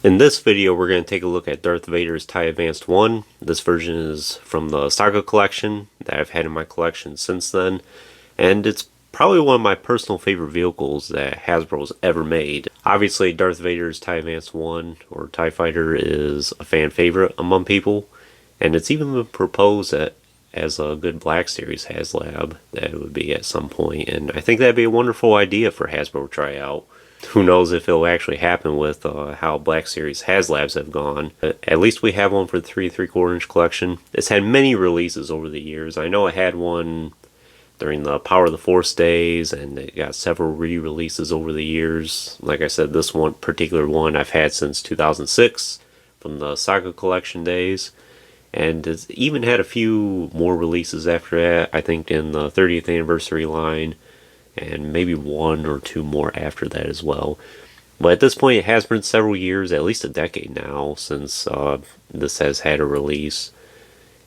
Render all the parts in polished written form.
In this video, we're going to take a look at Darth Vader's TIE Advanced 1. This version is from the Saga collection that I've had in my collection since then, and it's probably one of my personal favorite vehicles that Hasbro's ever made. Obviously, Darth Vader's TIE Advanced 1, or TIE Fighter, is a fan favorite among people, and it's even been proposed that as a good Black Series HasLab that it would be at some point, and I think that'd be a wonderful idea for Hasbro to try out. Who knows if it'll actually happen with how Black Series HasLabs have gone. At least we have one for the 3 3/4 inch collection. It's had many releases over the years. I know it had one during the Power of the Force days, and it got several re-releases over the years. Like I said, this one particular one I've had since 2006 from the Saga collection days. And it's even had a few more releases after that, I think in the 30th anniversary line, and maybe one or two more after that as well. But at this point, it has been several years, at least a decade now, since this has had a release.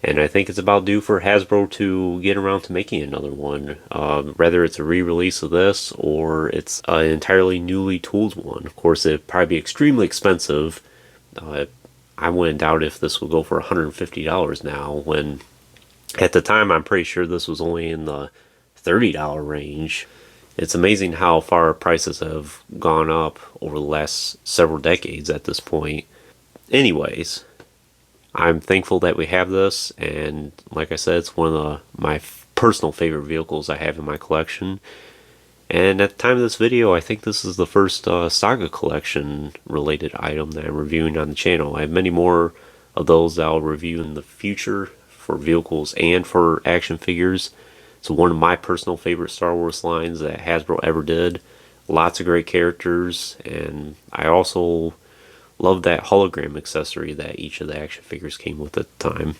And I think it's about due for Hasbro to get around to making another one. Whether it's a re-release of this, or it's an entirely newly tooled one. Of course, it'd probably be extremely expensive. I wouldn't doubt if this would go for $150 now, when at the time I'm pretty sure this was only in the $30 range. It's amazing how far prices have gone up over the last several decades at this point. Anyways, I'm thankful that we have this, and like I said, it's one of my personal favorite vehicles I have in my collection. And at the time of this video, I think this is the first Saga collection related item that I'm reviewing on the channel. I have many more of those that I'll review in the future for vehicles and for action figures. It's one of my personal favorite Star Wars lines that Hasbro ever did. Lots of great characters, and I also love that hologram accessory that each of the action figures came with at the time.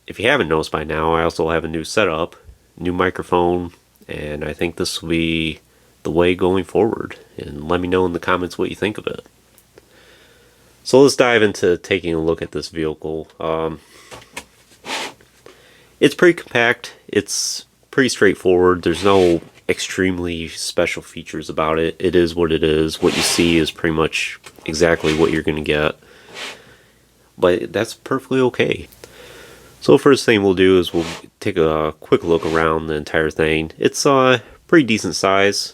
If you haven't noticed by now, I also have a new setup, new microphone, and I think this will be the way going forward. And let me know in the comments what you think of it. So let's dive into taking a look at this vehicle. It's pretty compact. It's pretty straightforward. There's no extremely special features about it. It is what it is. What you see is pretty much exactly what you're going to get. But that's perfectly okay. So first thing we'll do is we'll take a quick look around the entire thing. It's a pretty decent size.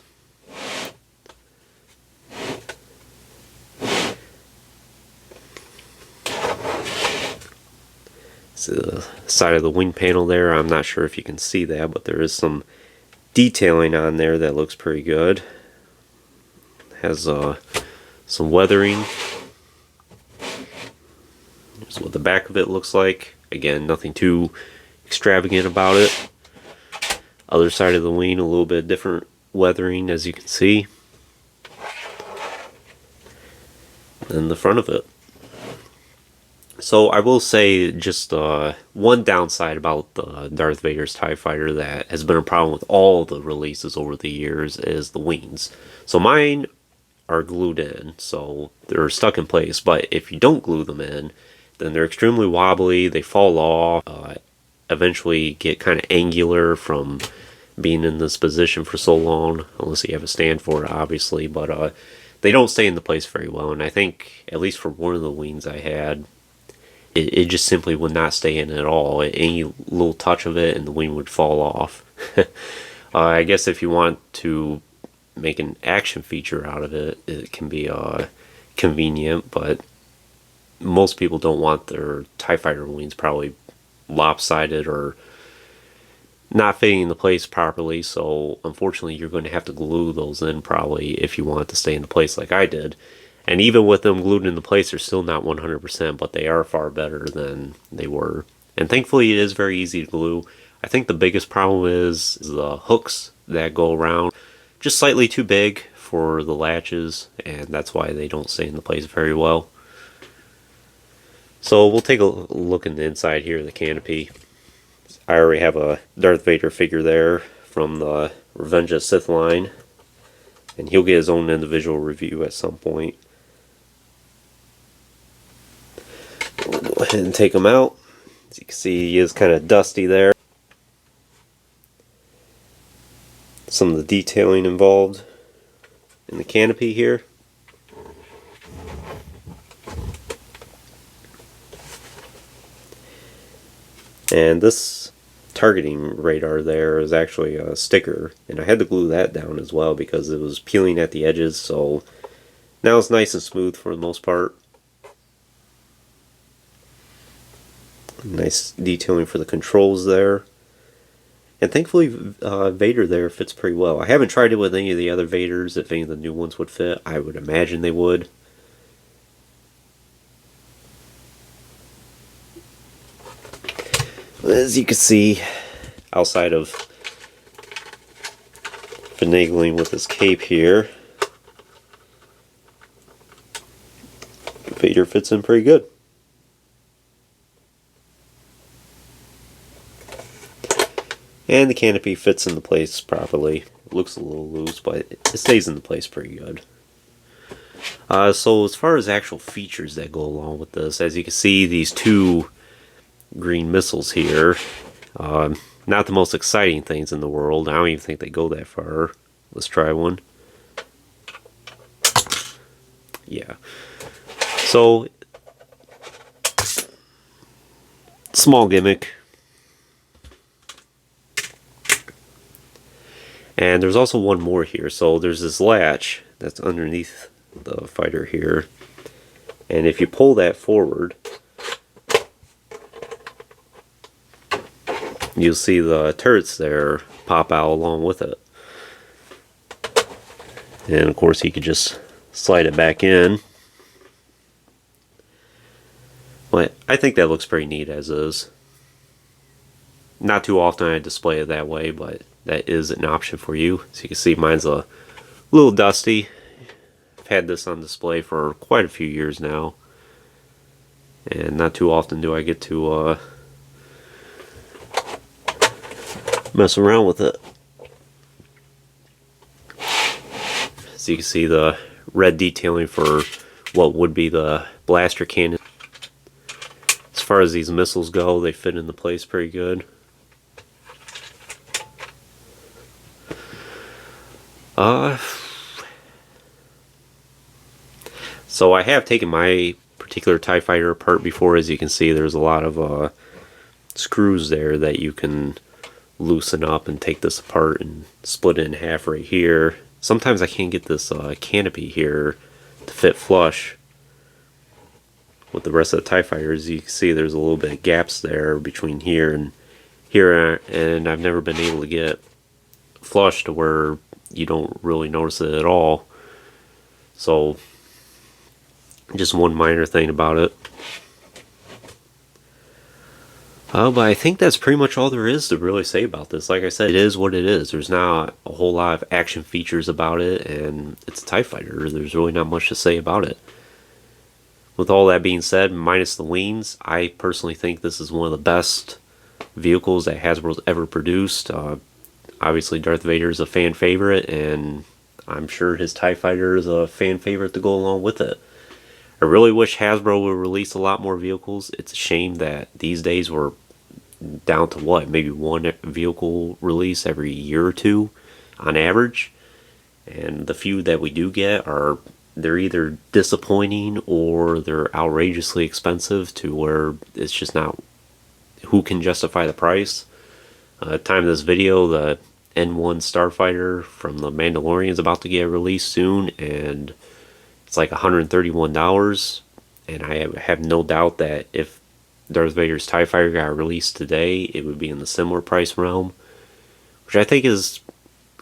The side of the wing panel there, I'm not sure if you can see that, but there is some detailing on there that looks pretty good. Has some weathering. Here's what the back of it looks like. Again, nothing too extravagant about it. Other side of the wing, a little bit different weathering, as you can see. And the front of it. So I will say just one downside about the Darth Vader's TIE Fighter that has been a problem with all the releases over the years is the wings. So mine are glued in, so they're stuck in place. But if you don't glue them in, then they're extremely wobbly, they fall off, eventually get kind of angular from being in this position for so long, unless you have a stand for it, obviously. But they don't stay in the place very well, and I think, at least for one of the wings I had, it just simply would not stay in at all. Any little touch of it and the wing would fall off. I guess if you want to make an action feature out of it, it can be convenient, but most people don't want their TIE Fighter wings probably lopsided or not fitting into place properly, so unfortunately you're going to have to glue those in probably if you want it to stay into place like I did. And even with them glued into place, they're still not 100%, but they are far better than they were. And thankfully, it is very easy to glue. I think the biggest problem is the hooks that go around. Just slightly too big for the latches, and that's why they don't stay in the place very well. So we'll take a look in the inside here of the canopy. I already have a Darth Vader figure there from the Revenge of the Sith line, and he'll get his own individual review at some point. We'll go ahead and take him out. As you can see, he is kind of dusty there. Some of the detailing involved in the canopy here. And this targeting radar there is actually a sticker, and I had to glue that down as well because it was peeling at the edges, so now it's nice and smooth for the most part. Nice detailing for the controls there. And thankfully Vader there fits pretty well. I haven't tried it with any of the other Vaders. If any of the new ones would fit, I would imagine they would. As you can see, outside of finagling with his cape here, Vader fits in pretty good. And the canopy fits into place properly. It looks a little loose, but it stays into place pretty good. So as far as actual features that go along with this, as you can see, these two green missiles here, not the most exciting things in the world. I don't even think they go that far. Let's try one. Yeah. So, small gimmick. And there's also one more here. So there's this latch that's underneath the fighter here. And if you pull that forward, you'll see the turrets there pop out along with it. And of course you could just slide it back in. But I think that looks pretty neat as is. Not too often I display it that way, but that is an option for you. So you can see mine's a little dusty. I've had this on display for quite a few years now. And not too often do I get to mess around with it. So you can see the red detailing for what would be the blaster cannon. As far as these missiles go, they fit into place pretty good. So I have taken my particular TIE Fighter apart before. As you can see, there's a lot of screws there that you can loosen up and take this apart and split it in half right here. Sometimes I can't get this canopy here to fit flush with the rest of the TIE Fighters. You can see there's a little bit of gaps there between here, and I've never been able to get flush to where you don't really notice it at all. So just one minor thing about it. But I think that's pretty much all there is to really say about this. Like I said, it is what it is. There's not a whole lot of action features about it, and it's a TIE Fighter. There's really not much to say about it. With all that being said, minus the wings, I personally think this is one of the best vehicles that Hasbro's ever produced. Obviously, Darth Vader is a fan favorite, and I'm sure his TIE Fighter is a fan favorite to go along with it. I really wish Hasbro would release a lot more vehicles. It's a shame that these days we're down to what, maybe one vehicle release every year or two on average. And the few that we do get they're either disappointing or they're outrageously expensive to where it's just not, who can justify the price. Time of this video, the N1 Starfighter from the Mandalorian is about to get released soon, and it's like $131, and I have no doubt that if Darth Vader's TIE Fighter got released today, it would be in the similar price realm, which I think is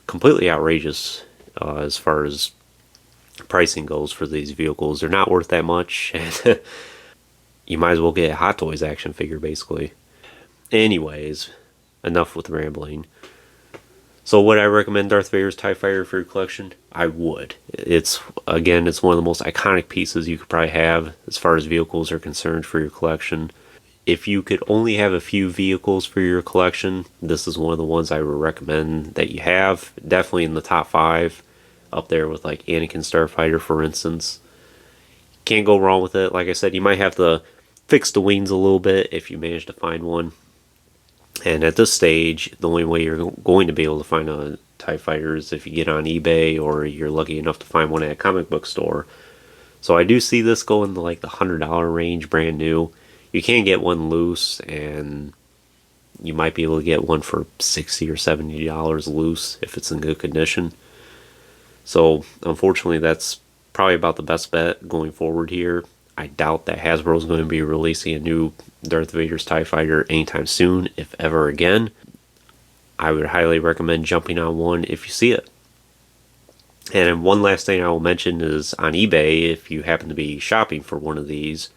completely outrageous as far as pricing goes for these vehicles. They're not worth that much, and you might as well get a Hot Toys action figure, basically. Anyways, enough with rambling. So would I recommend Darth Vader's TIE Fighter for your collection? I would. It's one of the most iconic pieces you could probably have as far as vehicles are concerned for your collection. If you could only have a few vehicles for your collection, this is one of the ones I would recommend that you have. Definitely in the top 5, up there with like Anakin Starfighter, for instance. Can't go wrong with it. Like I said, you might have to fix the wings a little bit if you manage to find one. And at this stage, the only way you're going to be able to find a TIE Fighter is if you get on eBay or you're lucky enough to find one at a comic book store. So I do see this going to like the $100 range brand new. You can get one loose, and you might be able to get one for $60 or $70 loose if it's in good condition. So unfortunately, that's probably about the best bet going forward here. I doubt that Hasbro is going to be releasing a new Darth Vader's TIE Fighter anytime soon, if ever again. I would highly recommend jumping on one if you see it. And one last thing I will mention is on eBay, if you happen to be shopping for one of these,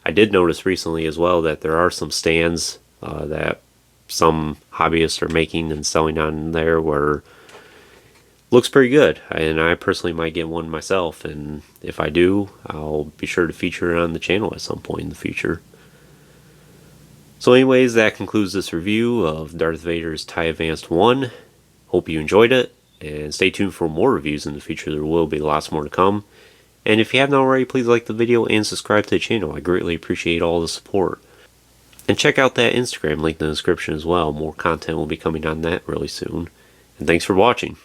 I did notice recently as well that there are some stands that some hobbyists are making and selling on there where looks pretty good, and I personally might get one myself, and if I do, I'll be sure to feature it on the channel at some point in the future. So anyways, that concludes this review of Darth Vader's TIE Advanced 1. Hope you enjoyed it, and stay tuned for more reviews in the future. There will be lots more to come. And if you haven't already, please like the video and subscribe to the channel. I greatly appreciate all the support. And check out that Instagram link in the description as well. More content will be coming on that really soon. And thanks for watching.